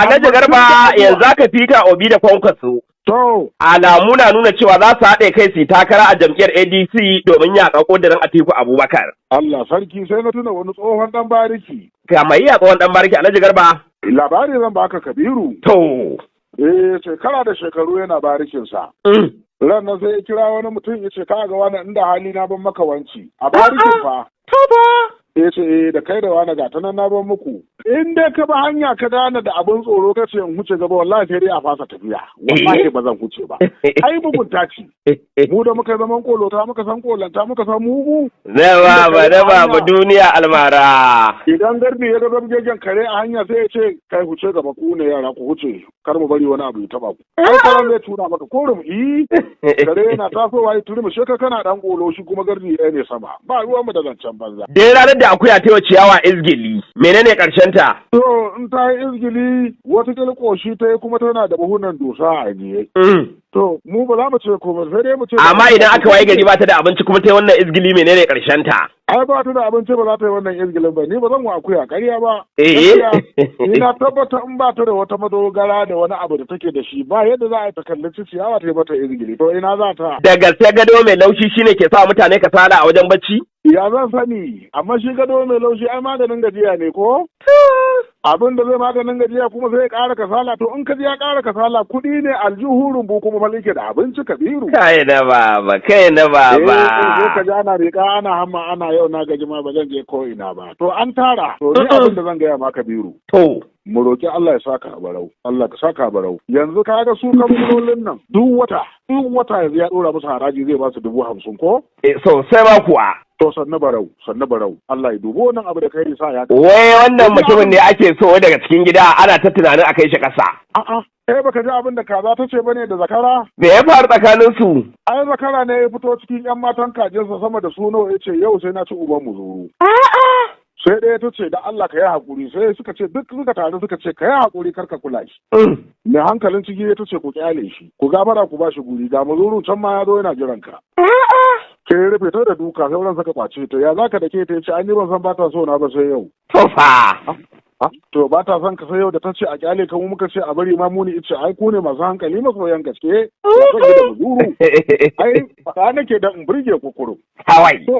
Alhaji Garba yanzu aka fita Obi da Kwankwaso. To. Alamu na nuna cewa za su haɗe kai su takara a jam'iyyar ADC domin yaƙa ƙudurin Atiku Abubakar. Allah sarki sai na tuna wani tsohon ɗan bariki. Ga mai iya tsohon ɗan bariki Alhaji Garba. Labari zan baka Kabiru. To. Shekara da shekaru yana barikinsa. Ran nan sai ya kira wani mutum ya ce ka ga wani inda hali na ban maka wanci. A barikin fa. To ba. Ya ce da kai da wani gata nan na ban muku. In dai ka ba hanya ka gane da abin tsoro ka ce in huce gaba wallahi sai dai a fasa tafiya. Wallahi ba zan huce ba. Ai mugunta ce. Mu da muka zaman kolota muka san kolanta muka san mugu. Na ba duniya almara. Idan garbi ya ga zabgegen kare a hanya sai ya ce kai huce gaba ku ne yara ku huce kar mu bari wani abu ya taba ku. Ai karan zai tura maka korum kare yana tasowa ya turi mu sheka kana dan kolo shi kuma garbi ɗaya ne sama. Ba ruwan mu da zancen banza. Dai ranar da akuya ta ciyawa izgili menene karshen ta? To in ta yi izgili wata koshi ta yi kuma tana da buhunan dosa a ajiye. To mu ba za mu ce komai sai dai mu ce. Amma idan aka waye gari ba ta da abinci kuma ta yi wannan izgili menene karshen ta? Ai ba ta da abinci ba za ta yi wannan izgilin ba ni ba zan wa akuya ƙarya ba. Ni na tabbata in ba ta da wata madogara da wani abu da take da shi ba yadda za a yi ta kallaci ciyawa ta yi mata izgili to ina za ta. Da gaske gado mai laushi shine ke sa mutane kasala a wajen bacci? Ya zan sani amma shi gado mai laushi ai maganin gajiya ne ko? Abin da zai maganin gajiya kuma sai ya ƙara kasala to in ka ji ya ƙara kasala kuɗi ne aljihu rumbu kuma malike da abinci Kabiru. Kai na baba. Sai ka ji ana riƙa ana hamma ana yau na gaji ma ba zan je ko ina ba. To an tara to ni abin da zan gaya ma Kabiru. To. Mu roƙi Allah ya saka barau. Allah ka saka barau. Yanzu ka ga su kamfanonin nan duk wata yanzu ya ɗora musu haraji zai ba su 50,000 ko? Sosai ba kuwa. To sannu barau Allah ya dubo wannan abu da kai sa ya. Wai wannan mutumin ne ake so daga cikin gida ana ta tunanin a kai shi ƙasa. Baka ji abin da kaza ta ce bane da zakara? Me ya faru tsakanin su? Ai zakara ne ya fito cikin 'yan matan kajinsa sama da su nawa ya ce yau sai na ci uban mu zuru. Sai ɗaya ta ce da Allah ka yi haƙuri sai suka ce duk suka taru suka ce ka yi haƙuri kar ka kula shi. Mai hankalin ciki ta ce ku kyale shi ku gabara ku ba shi guri ga mazuru can ma ya zo yana jiran ka. Ke rufe ta da duka sai wurin saka kwace ta ya zaka da ke ta ce an yi ban san ba ta so na ba sai yau. To ba ta son ka sai yau da ta ce a kyale kan muka ce a bari ma muni ice ai ku ne masu hankali masoyan gaske. Ya sake da mazuru. Ai faɗa nake da in burge kukuru. Kawai. To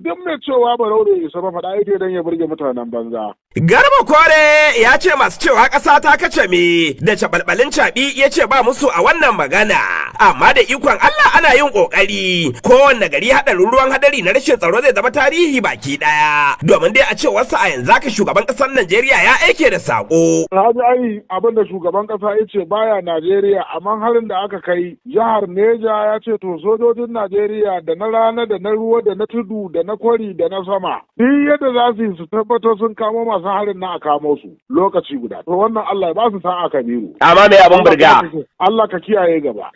duk mai cewa barau da isa ba faɗa yake dan ya burge mutanen banza. Garba Kore ya ce masu cewa ƙasa ta kace me da cabalbalin caɓi ya ce ba musu a wannan magana. Amma da ikon Allah ana yin ƙoƙari. Kowanne gari haɗarin ruwan hadari na rashin tsaro zai zama tarihi baki ɗaya. Domin dai a ce wasu a yanzu haka shugaban ƙasar Najeriya ya aike da saƙo. Na ji ai abin da shugaban ƙasa ya ce baya Najeriya amma harin da aka kai jihar Neja ya ce to sojojin Najeriya da na rana da na ruwa da na tudu da na kwari da na sama. Duk yadda za su yi su tabbatar sun kamo masu harin na a kamo su lokaci guda. To wannan Allah ya ba su sa'a Kabiru. Amma me abin burga? Allah ka kiyaye gaba.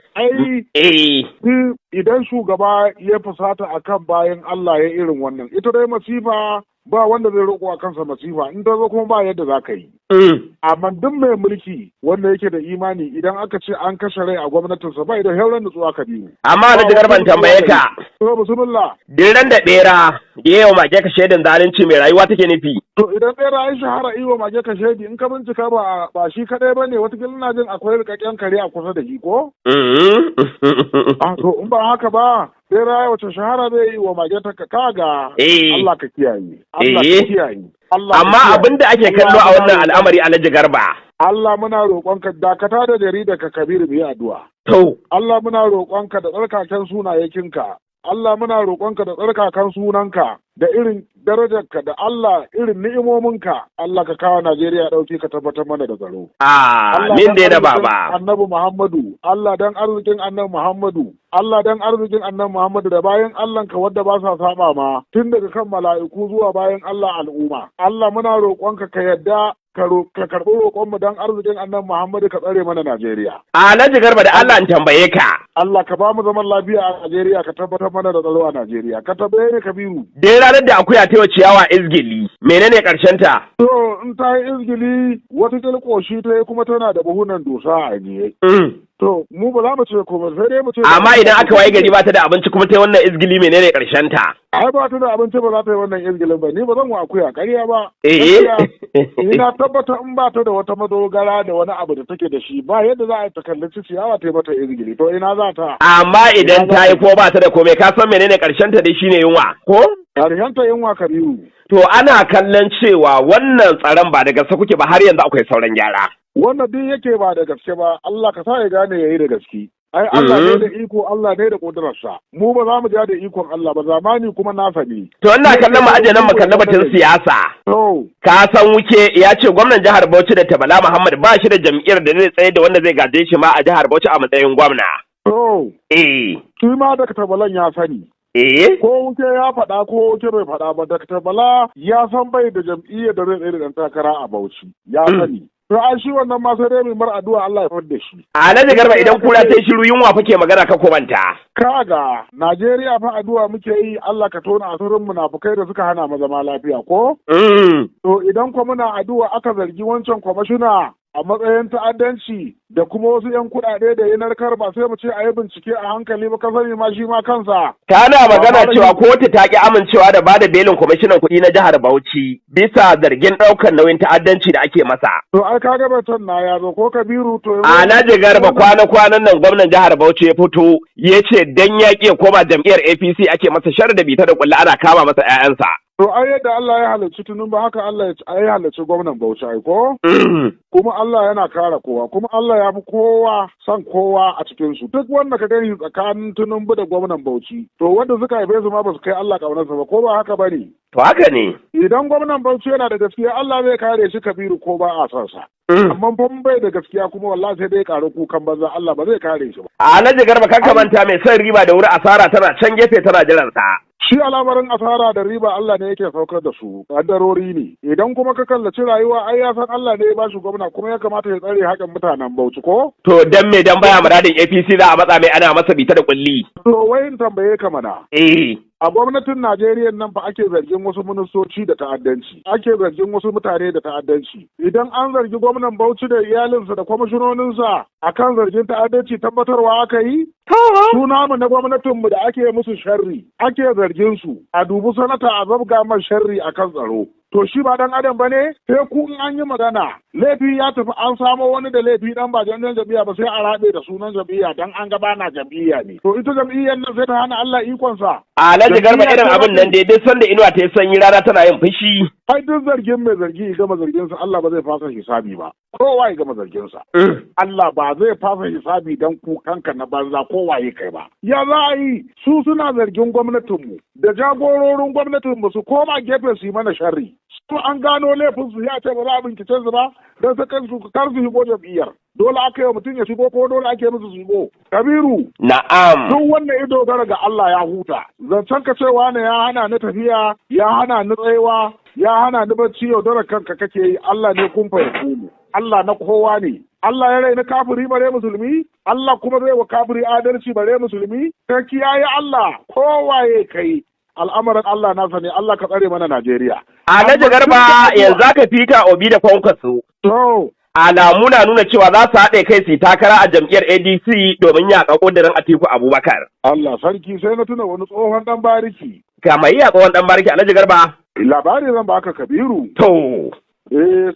Idan shugaba ya fusata akan bayan Allah ya irin wannan ita dai masifa ba wanda zai roƙo a kansa masifa in ta zo kuma ba yadda za ka yi. Amma duk mai mulki wanda yake da imani idan aka ce an kashe rai a gwamnatinsa bai da hauran nutsuwa Kabiru. Amma da Garban tambaye ka. To bismillah. Diran da bera ya yi wa mage ka shaidan zalunci mai rayuwa take nufi. To idan bera ya shahara yi wa mage ka shaidi in ka bincika ba shi kadai ba ne watakila na jin akwai rikakken kare a kusa da shi ko? To in ba haka ba bera wace shahara zai yi wa mage ta kaga. Allah ka kiyaye. Allah ka kiyaye. Amma abin da ake kallo a wannan al'amari Alhaji Garba. Allah muna roƙonka dakata da jarida ka Kabiru mu yi addu'a. To. Allah muna roƙonka da tsarkaken sunayekinka. Allah muna roƙonka da tsarkakan sunanka da irin darajarka da Allah irin ni'imominka Allah ka kawo Najeriya ɗauki ka tabbatar mana da tsaro. Min da baba. Annabi Muhammadu, Allah dan arzikin Annabi Muhammadu, Allah dan arzikin Annabi Muhammadu da bayan Allah ka wadda ba sa saba ma tun daga kan mala'iku zuwa bayan Allah al'umma. Allah muna roƙonka ka yadda ka karɓi roƙonmu don arzikin Annabi Muhammadu ka tsare mana Najeriya. Alhaji Garba da Allah in tambaye ka. Allah ka ba mu zaman lafiya a Najeriya ka tabbatar mana da tsaro a Najeriya. Ka tambaye ni Kabiru. Dai ranar da akuya ta ciyawa izgili menene karshen ta? To in ta yi izgili wata koshi ta yi kuma tana da buhunan dosa a ajiye. To mu ba za mu ce komai sai dai mu ce. Amma idan aka waye gari ba ta da abinci kuma ta yi wannan izgili menene karshen ta? Ai ba ta da abinci ba za ta yi wannan izgilin ba, ni ba zan wa akuya ƙarya ba. Ina tabbata in ba ta da wata madogara da wani abu da take da shi ba yadda za a yi ta kallaci ciyawa ta yi mata izgili, to ina za ta? Amma idan ta yi ko ba ta da komai ka san menene karshen ta dai shine yunwa ko? Karshen ta yunwa, Kabiru. To ana kallon cewa wannan tsaron ba da gaske kuke ba har yanzu akwai sauran gyara. Wanda duk yake ba da gaske ba, Allah ka sa ya gane yayi da gaske. Ai Allah ne da iko, Allah ne da kudurarsa. Mu ba za mu ja da ikon Allah ba, zamani kuma nasa ne. To ina kallon mu aje nan mu kalli batun siyasa. Ka san wuke ya ce gwamnan jihar Bauchi da Bala Muhammad ba shi da jam'iyyar da zai tsaye da wanda zai gaje shi ma a jihar Bauchi a matsayin gwamna. Shi ma da Balan ya sani. Ko wuke ya faɗa ko wuke bai faɗa ba, Dr. Bala ya san bai da jam'iyyar da zai tsaye da ɗan takara a Bauchi. Ya sani. To an shi wannan ma sai dai mai mar addu'a Allah ya far da shi. Alhaji Garba idan kura ta yi shiru yunwa fake magana ka komanta. Kaga Najeriya fa addu'a muke yi Allah ka tona asirin munafukai da suka hana mu zama lafiya ko? To idan kuma muna addu'a aka zargi wancan kwamishina a matsayin ta'addanci da kuma wasu 'yan kuɗaɗe da ya narkar ba sai mu ce a yi bincike a hankali ba ka sani ma shi ma kansa. Kana magana cewa kotu ta ki amincewa da bada belin kwamishinan kuɗi na jihar Bauchi bisa zargin ɗaukar nauyin ta'addanci da ake masa. To ai kaga batun na ya zo ko Kabiru to. Alhaji Garba kwana-kwanan nan gwamnan jihar Bauchi ya fito ya ce dan ya ƙi koma jam'iyyar APC ake masa shar da bita da ƙulla ana kama masa 'ya'yansa. To ai yadda Allah ya halarci Tinubu haka Allah ya halarci gwamnan Bauchi ai ko? Kuma Allah yana kare kowa, kuma Allah ya fi kowa son kowa a cikin su. Duk wanda ka gani tsakanin Tinubu da gwamnan Bauchi, to wanda suka haife su ma ba su kai Allah kaunarsa ba, ko ba haka bane? To haka ne. Idan gwamnan Bauchi yana da gaskiya Allah zai kare shi Kabiru ko ba a son sa. Amma fa bai da gaskiya kuma wallahi sai dai karo kukan banza Allah ba zai kare shi ba. Alhaji Garba kan manta mai son riba da wuri asara tana can gefe tana jiran sa. Shi al'amarin asara da riba Allah ne yake saukar da su, kaddarori ne. Idan kuma ka kallaci rayuwa ai ya san Allah ne ya ba shi gwamna kuma ya kamata ya tsare haƙin mutanen Bauchi ko? To dan me dan baya muradin APC za a matsa mai ana masa bita da kulli. To wai in tambaye ka mana. A gwamnatin Najeriya nan fa ake zargin wasu ministoci da ta'addanci, ake zargin wasu mutane da ta'addanci. Idan an zargi gwamnan Bauchi da iyalinsa da kwamishinoninsa akan zargin ta'addanci tabbatarwa aka yi? Suna mu na gwamnatinmu da ake musu sharri, ake zargin su, a dubi sanata a zabga man sharri akan tsaro. To shi ba dan adam bane sai ku in an yi magana laifi ya tafi an samo wani da laifi dan ba jannan jam'iyya ba sai a rabe da sunan jam'iyya dan an ga bana jam'iyya ne. To ita jam'iyyar nan sai ta hana Allah ikon sa. Alhaji Garba irin abin nan dai duk sanda inuwa ta yi sanyi rana tana yin fushi. Ai duk zargin mai zargi ya gama zargin sa Allah ba zai fasa hisabi ba. Kowa ya gama zargin sa. Allah ba zai fasa hisabi dan kukanka na banza kowa ya kai ba. Ya za a yi su suna zargin gwamnatinmu da jagororin gwamnatinmu su koma gefe su yi mana sharri. Su an gano laifin su ya ce ba za a bincike su ba don su kan su kar su shigo jam'iyyar. Dole aka yi mutum ya shigo ko dole ake musu shigo. Kabiru. Na'am. Duk wanda ya dogara ga Allah ya huta. Zancen ka cewa ne ya hana ni tafiya, ya hana ni tsayawa, ya hana ni bacci yaudarar kanka kake yi. Allah ne kun fahimtu. Allah na kowa ne. Allah ya raina kafiri bare musulmi, Allah kuma zai wa kafiri adalci bare musulmi. Ka kiyaye Allah kowaye kai. Al'amarin Allah nasa ne, Allah ka tsare mana Najeriya. Alhaji Garba yanzu aka fita Obi da Kwankwaso. Alamu na nuna cewa za su haɗe kai su takara a jam'iyyar ADC domin yaƙa ƙudurin Atiku Abubakar. Allah sarki sai na tuna wani tsohon ɗan bariki. Kama yi tsohon ɗan bariki Alhaji Garba. Labari zan baka Kabiru. To.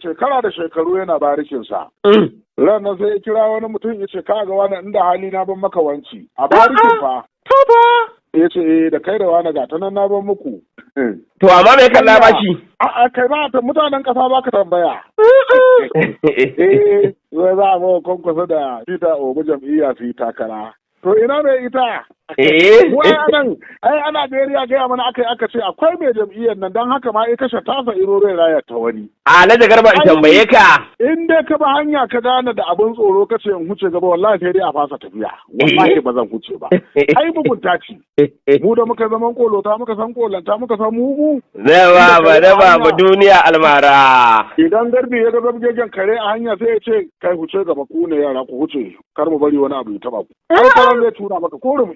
Shekara da shekaru yana barikinsa. Ranar sai ya kira wani mutum ya ce ka ga wani inda hali na ban maka wanci. A barikin fa. Ya ce da kai da wani gata nan na ban muku. To amma me kalla ba shi? A kai ba ta mutanen kasa ba ka tambaya. Zai za a mawa kwankwasa da Peter Obi jam'iyya su yi takara. To ina mai ita? Ai a Najeriya gaya mana aka ce akwai mai jam'iyyar nan don haka ma ya kashe tasa irorin rayar ta wani. Alhaji Garba in tambaye ka. In dai ka ba hanya ka gane da abin tsoro ka ce in huce gaba wallahi sai dai a fasa tafiya. Wallahi ba zan huce ba. Ai mugunta ce. Mu da muka zaman kolota muka san kolanta muka san mugu. Na ba duniya almara. Idan garbi ya ga zabgegen kare a hanya sai ya ce kai huce gaba ku ne yara ku huce kar mu bari wani abu ya taba ku. Ai karan zai tura maka korum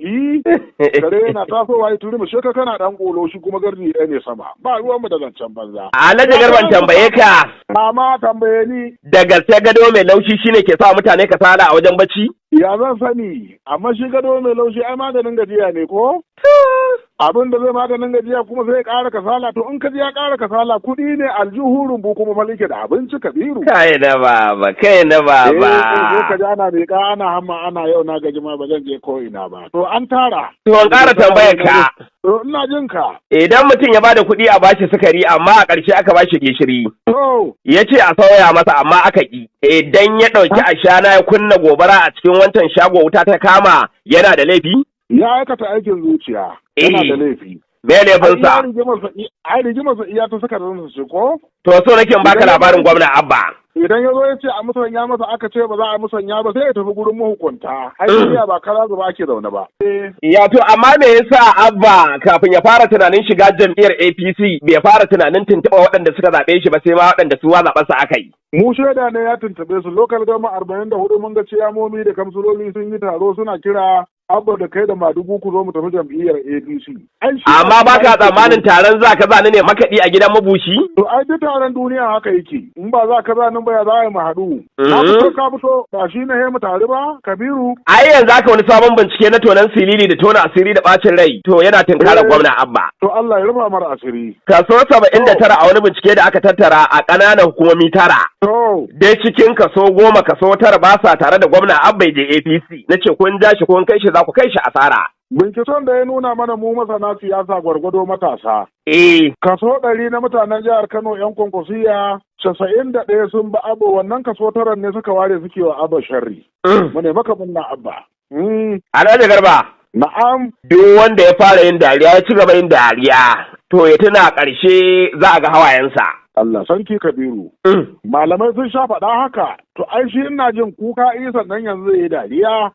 kare yana tasowa ya turi mu sheka kana dan kolo shi kuma gardi ɗaya ne sama ba ruwan mu da zancen banza. Alhaji Garban tambaye ka. Mama tambaye ni. Da gaske gado mai laushi shine ke sa mutane kasala a wajen bacci? Ya zan sani, amma shi gado mai laushi ai maganin gajiya ne ko? Abin da zai maganin gajiya kuma sai ya ƙara kasala, to in ka ji ya ƙara kasala kuɗi ne aljihu rumbu kuma falike da abinci Kabiru. Kai na baba, kai na baba. Eh, ka ji ana miƙa ana hamma ana yau na gaji ma ba zan je ko ina ba. To an tara. To an ƙara tambayar ka. To ina jin ka. Idan mutum ya bada kuɗi a bashi sukari amma a ƙarshe aka bashi gishiri. To. Ya ce a sauya masa amma aka ƙi. Idan ya ɗauki ashana ya kunna gobara a cikin wancan shago wuta ta kama yana da laifi? Ya aikata aikin zuciya. Yana da laifi. Me laifinsa? Ai rigimarsa iya ta saka da su ko? To so nake baka labarin gwamna Abba. Idan ya zo ya ce a musanya masa aka ce ba za a musanya ba sai ya tafi gurin mahukunta. Ai ba kara zuba ake zaune ba. Ya to amma me yasa Abba kafin ya fara tunanin shiga jam'iyyar APC bai fara tunanin tuntuɓa waɗanda suka zaɓe shi ba sai ma waɗanda su zaɓen sa aka yi. Mu shaida ne ya tuntuɓe su lokal gama 44 mun ga ciyamomi da kamsuloli sun yi taro suna kira Abba da kai da Madugu ku zo mu tafi jam'iyyar APC. Amma ba ka tsammanin taron za ka zani ne makaɗi a gidan mabushi? To ai duk taron duniya haka yake. In ba za ka zanin ba ya za a yi mu haɗu. Na fito ka fito ba shi ne mu tare ba Kabiru. Ai yanzu haka wani sabon bincike na tonan silili da tona asiri da bacin rai to yana tunkarar gwamna Abba. To Allah ya rufa mara asiri. Kaso 79 a wani bincike da aka tattara a ƙananan hukumomi 9. To. Dai cikin kaso 10 kaso 9 ba sa tare da gwamna Abba je APC. Na ce kun ja shi kun kai shi za ku kai shi asara. Binciken da ya nuna mana mu masana siyasa gwargwado matasa. Kaso 100 na mutanen jihar Kano 'yan kwankwasiya 91 sun ba Abba wannan kaso 9 ne suka ware suke wa Abba sharri. Mu ne maka munna Abba. Alhaji Garba. Na'am. Duk wanda ya fara yin dariya ya ci gaba yin dariya. To ya tuna ƙarshe za a ga hawayensa. Allah sarki Kabiru. Malamai sun sha faɗa haka, to ai shi ina jin kuka isa nan yanzu zai yi dariya.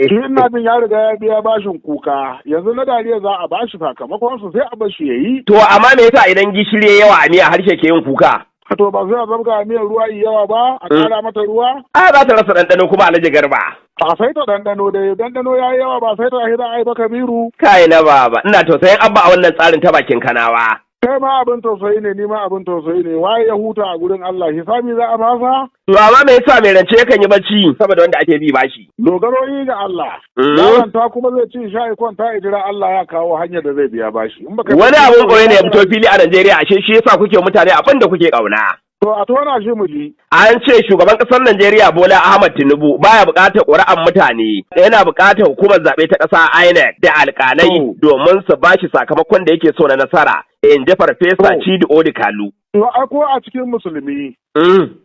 Shi ina jin ya riga ya biya bashin kuka, yanzu na dariya za a bashi sakamakon su sai a bashi yayi. To amma me yasa idan gishiri yawa a miya harshe ke yin kuka? To ba sai a zabga miyar ruwa yawa ba, a ƙara mata ruwa? A za ta rasa ɗanɗano kuma Alhaji Garba. A sai ta ɗanɗano dai, ɗanɗano ya yi yawa ba sai ta hira ai ba Kabiru. Kai na baba, ina tausayin Abba a wannan tsarin ta bakin kanawa. Kai ma abin tausayi ne, ni ma abin tausayi ne, waye ya huta a gurin Allah, hisabi za a fasa? To amma me yasa mai rance yakan yi bacci saboda wanda ake bi bashi? Dogaro yi ga Allah. Yaranta kuma zai ci sha kwanta ya jira Allah ya kawo hanyar da zai biya bashi. Wani abun koyi ne ya fito fili a Najeriya ashe shi yasa kuke mutane abin da kuke ƙauna. To a tona shi mu ji. An ce shugaban ƙasar Najeriya Bola Ahmad Tinubu baya buƙatar ƙuri'an mutane, yana buƙatar hukumar zaɓe ta ƙasa INEC da alƙalai domin su bashi sakamakon da yake so na nasara. In ji Farfesa Chidi Odi Kalu. To a ko a cikin musulmi.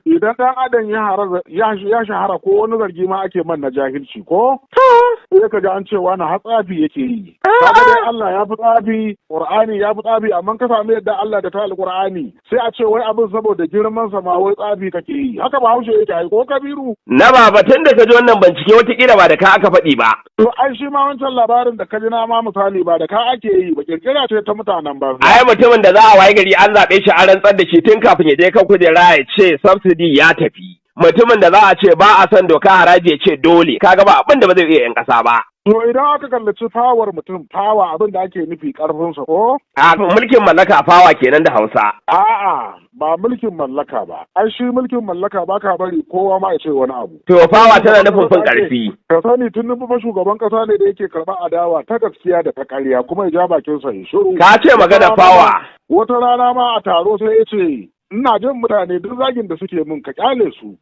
Idan ɗan adam ya shahara ko wani zargi ma ake man na jahilci ko? Sai ka ji an ce wani hatsafi yake yi. Kaga dai Allah ya fi tsafi, Qur'ani ya fi tsafi, amma ka sami yadda Allah da ta Al-Qur'ani sai a ce wai abin saboda girman sa ma wai tsafi kake yi. Haka ba haushe yake ai ko Kabiru? Na baba tun da ka ji wannan bincike wata ba da ka aka faɗi ba. To ai shi ma wancan labarin da ka ji na ma misali ba da ka ake yi ba kirkira ce ta mutanen banza. Ai mutumin da za a waye gari an zaɓe shi an rantsar da shi tun kafin ya je kan kujera ya ce subsidy ya tafi. Mutumin da za a ce ba a son doka haraji ya ce dole, kaga ba abin da ba zai iya yin ƙasa ba. To idan aka kallaci fawar mutum fawa abin da ake nufi ƙarfinsa ko? A mulkin mallaka fawa kenan da Hausa. A'a ba mulkin mallaka ba. Ai shi mulkin mallaka ba ka bari kowa ma ya ce wani abu. To fawa tana nufin fin ƙarfi. Ka sani tun fa shugaban ƙasa ne da yake karɓar adawa ta gaskiya da ta ƙarya kuma ya ja bakinsa ya shiru. Ka ce magana fawa. Wata rana ma a taro sai ya ce ina jin mutane duk zagin da suke min ka kyale su.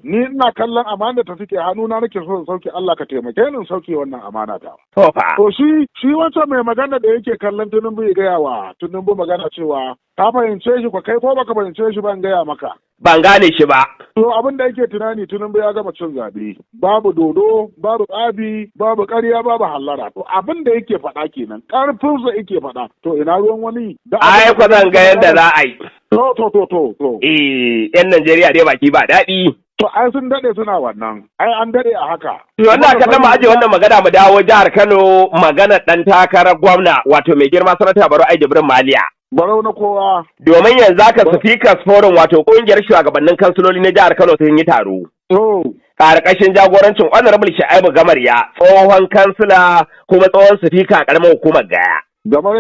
Ni ina kallon amana ta suke hannuna nake so in sauke Allah ka taimake ni in sauke wannan amana ta. To shi wancan mai magana da yake kallon Tinubu ya gaya wa Tinubu magana cewa ka fahimce shi ko kai ko baka fahimce shi ban gaya maka. Ban gane shi ba. To abin da yake tunani Tinubu ya gama cin zabe. Babu dodo, babu tsabi, babu ƙarya, babu hallara. To abin da yake faɗa kenan. Ƙarfinsa yake faɗa. To ina ruwan wani? Ai ko zan ga yadda za a yi. To. 'Yan Najeriya dai baki ba daɗi. To ai sun daɗe suna wannan, ai an daɗe a haka. Wannan kallon mu aje wannan magana mu dawo jihar Kano magana ɗan takarar gwamna wato mai girma sanata Barau Ai Jibrin Maliya. Barau na kowa. Domin yanzu haka Speakers Forum wato ƙungiyar shugabannin kansiloli na jihar Kano sun yi taro. Ƙarƙashin jagorancin Honorable Sha'ibu Gamarya, tsohon kansila kuma tsohon sifika a ƙaramar hukumar Gaya. Gamar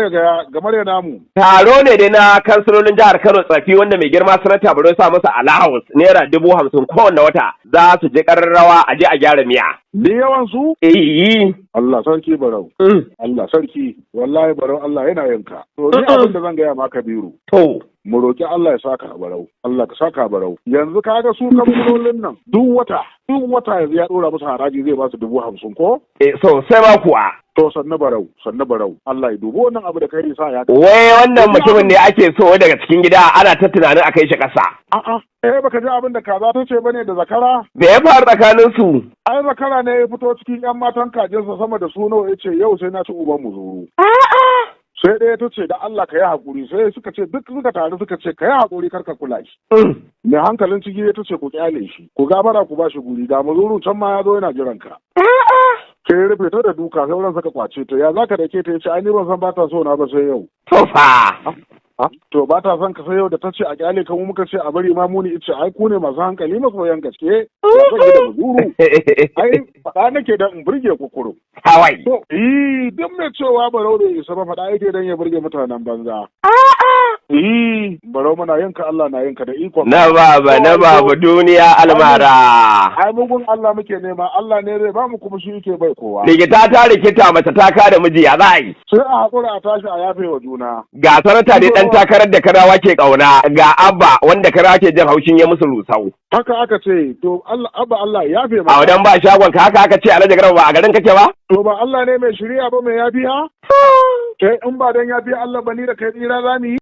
ya namu. Taro ne dai na kansilolin jihar Kano tsafi wanda mai girma sanata Barau sa masa allowance naira 50,000 kowanne wata za su je kararrawa a je a gyara miya. Ni yawan su? Eh. Allah sarki Barau. Allah sarki. Wallahi Barau Allah yana yanka. To ni abin da zan gaya ma Kabiru. To. Mu roki Allah ya saka Barau. Allah ka saka Barau. Yanzu kaga su kamfanonin nan duk wata yanzu ya dora musu haraji zai ba su 50,000 ko? So sai ma kuwa. To sannu Barau. Allah ya dubo wannan abu da kai sa ya. Wai wannan mutumin ne ake so daga cikin gida ana ta tunanin a kai shi ƙasa. Baka ji abin da kaza ta ce bane da zakara? Me ya faru tsakanin su? Ai zakara ne ya fito cikin 'yan matan kajinsa sama da su nawa yace yau sai na ci uban mu zuru. Sai ɗaya ta ce da Allah ka yi haƙuri sai suka ce duk suka taru suka ce ka yi haƙuri kar ka kula shi. Mai hankalin ciki ta ce ku kyale shi ku gabara ku ba shi guri ga mazuru can ma ya zo yana jiran ka. Ke rufe ta da duka sai wurin saka kwace ta ya za ka dake ta ya ce ai ni ban san ba ta so na ba sai yau. To ba ta son ka sai yau da ta ce a kyale kan muka ce a bari ma muni ice ai ku ne masu hankali masoyan gaske. Ya zan yi da mazuru. Ai faɗa nake da in burge kukuru. Hawaii. To duk mai cewa Barau bai isa ba faɗa yake dan ya burge mutanen banza. Barau mana yanka Allah na yanka da ikon. Na baba duniya almara. Ai mugun Allah muke nema Allah ne zai ba mu kuma shi yake bai kowa. Rigita ta rikita mace ta kada miji ya za yi. Sai a haƙura a tashi a yafe wa juna. Ga sanata dai dan takarar da karawa ke kauna ga Abba wanda karawa ke jin haushin ya musu rusau. Haka aka ce to Abba Allah ya yafe maka. A wadan ba shagon ka haka aka ce Alhaji Garba ba a garin kake ba? To ba Allah ne mai shari'a ba mai yafiya? In ba dan yafiya Allah ba ni da kai tsira za mu yi.